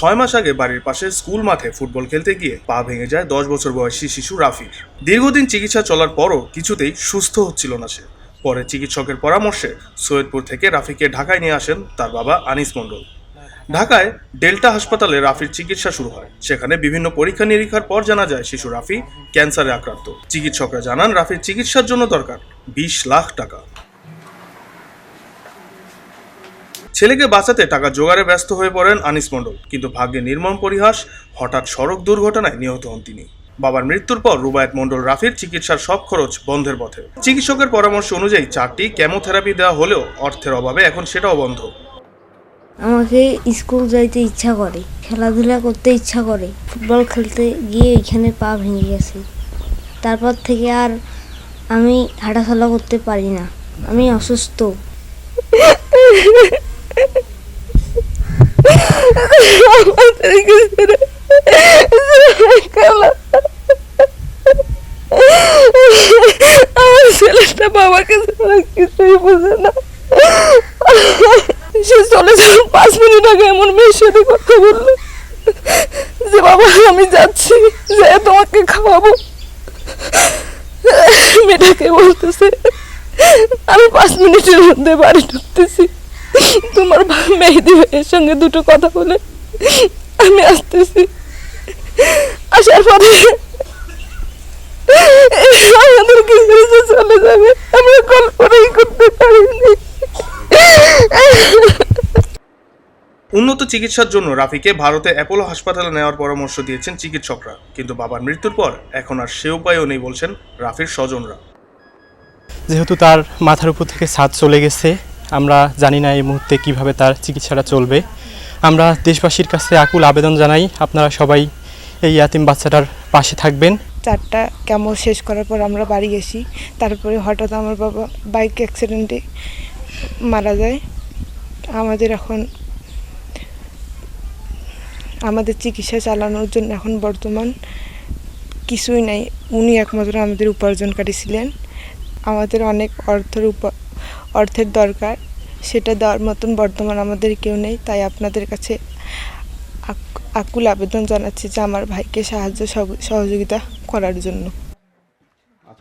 6 মাস আগে বাড়ির পাশে স্কুল মাঠে ফুটবল খেলতে গিয়ে পা ভেঙে যায় 10 বছর বয়সী শিশু রাফির। দীর্ঘদিন চিকিৎসা চলার পরও কিছুতেই সুস্থ হচ্ছিল না সে। পরে চিকিৎসকের পরামর্শে সৈয়দপুর থেকে রাফিকে ঢাকায় নিয়ে আসেন তার বাবা আনিস মণ্ডল। ঢাকায় ডেল্টা হাসপাতালে রাফির চিকিৎসা শুরু হয়। সেখানে বিভিন্ন পরীক্ষা নিরীক্ষার পর জানা যায় শিশু রাফি ক্যান্সারে আক্রান্ত। চিকিৎসকরা জানান রাফির চিকিৎসার জন্য দরকার 20 লাখ টাকা। ছেলেকে বাঁচাতে টাকা জোগাড়ে ব্যস্ত হয়ে পড়েন আনিস মণ্ডল, কিন্তু ভাগ্যে নির্মম পরিহাস, হঠাৎ সড়ক দুর্ঘটনায় নিহত হন তিনি। বাবার মৃত্যুর পর রুবায়েত মণ্ডল রাফির চিকিৎসার সব খরচ বন্ধের পথে। চিকিৎসকের পরামর্শ অনুযায়ী 4টি কেমোথেরাপি দেওয়া হলেও অর্থের অভাবে এখন সেটাও বন্ধ। আমাকে স্কুল যাইতে ইচ্ছা করে, খেলাধুলা করতে ইচ্ছা করে, ফুটবল খেলতে গিয়ে এখানে পা ভেঙে গেছে। তারপর থেকে আর আমি হাঁটাচলা করতে পারি না, আমি অসুস্থ। আমার ছেলেটা বাবাকে কিছুই বোঝে না। সে চলে যাওয়ার 5 মিনিট আগে এমন মেয়ের সাথে কথা বললো যে বাবা আমি যাচ্ছি, যে তোমাকে খাওয়াবো। মেয়েটাকে বলতেছে আমি 5 মিনিটের মধ্যে বাড়ি ঢুকতেছি, তোমার মেহেদি ভাইয়ের সঙ্গে দুটো কথা বলে আমি আসতেছি। আসার পরে আমাদের কিছু চলে যাবে, আমরা কল্পনাই করতে পারিনি। উন্নত চিকিৎসার জন্য রাফিকে ভারতে অ্যাপোলো হাসপাতালে নেওয়ার পরামর্শ দিয়েছেন চিকিৎসকরা, কিন্তু বাবার মৃত্যুর পর এখন আর সে উপায়ও নেই বলছেন রাফির স্বজনরা। যেহেতু তার মাথার উপর থেকে ছাদ চলে গেছে, আমরা জানি না এই মুহূর্তে কিভাবে তার চিকিৎসাটা চলবে। আমরা দেশবাসীর কাছে আকুল আবেদন জানাই, আপনারা সবাই এই ইয়াতিম বাচ্চাটার পাশে থাকবেন। 4টা কেমো শেষ করার পর আমরা বাড়ি গেছি। তারপরে হঠাৎ আমার বাবা বাইক অ্যাক্সিডেন্টে মারা যায়। আমাদের এখন আমাদের চিকিৎসা চালানোর জন্য এখন বর্তমান কিছুই নাই। উনি একমাত্র আমাদের উপার্জনকারী ছিলেন। আমাদের অনেক অর্থের দরকার, সেটা দেওয়ার মতন বর্তমান আমাদের কেউ নেই। তাই আপনাদের কাছে আকুল আবেদন জানাচ্ছি যে আমার ভাইকে সাহায্য সহযোগিতা করার জন্য।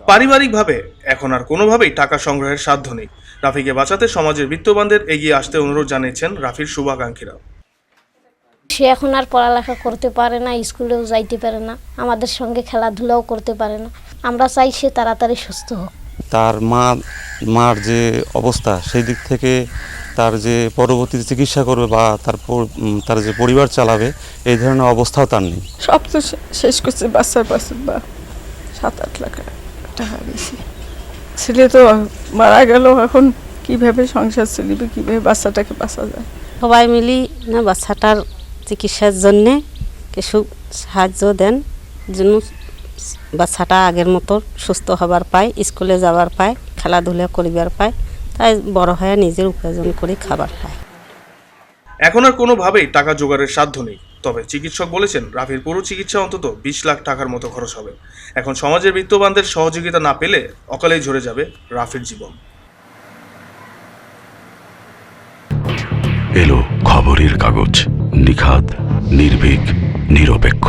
পারিবারিকভাবে এখন আর কোনোভাবেই টাকা সংগ্রহের সাধ্য নেই। রাফিকে বাঁচাতে সমাজের বিত্তবানদের এগিয়ে আসতে অনুরোধ জানিয়েছেন রাফির শুভাকাঙ্ক্ষীরা। সে এখন আর পড়ালেখা করতে পারে না, স্কুলেও যাইতে পারে না, আমাদের সঙ্গে খেলাধুলাও করতে পারে না। আমরা চাই সে তাড়াতাড়ি সুস্থ হোক। তার মার যে অবস্থা, সেই দিক থেকে তার যে পরবর্তী চিকিৎসা করবে বা তার যে পরিবার চালাবে, এই ধরনের অবস্থাও তার নেই। সব তো শেষ করছে, বাচ্চার পাশে বা 7-8 লাখ টাকা দিয়েছি। ছেলে তো মারা গেল, এখন কিভাবে সংসার চলবে, কিভাবে বাচ্চাটাকে বাঁচা যায়। সবাই মিলি না বাচ্চাটার চিকিৎসার জন্যে কিছু সাহায্য দেন, যেন বাচ্চাটা আগের মতো সুস্থ হবার পায়, স্কুলে যাবার পায়, খেলাধুলা করিবার পায়, তাই বড় হয়ে নিজের উপার্জন করে খাবার খায়। এখন আর কোনোভাবেই টাকা জোগাড়ের সাধ্য নেই। তবে চিকিৎসক বলেছেন রাফির পুরো চিকিৎসা অন্তত 20 লাখ টাকার মতো খরচ হবে। এখন সমাজের বিত্তবানদের সহযোগিতা না পেলে অকালেই ঝরে যাবে রাফির জীবন। এলো খবরের কাগজ, নিখাত, নির্ভীক, নিরপেক্ষ।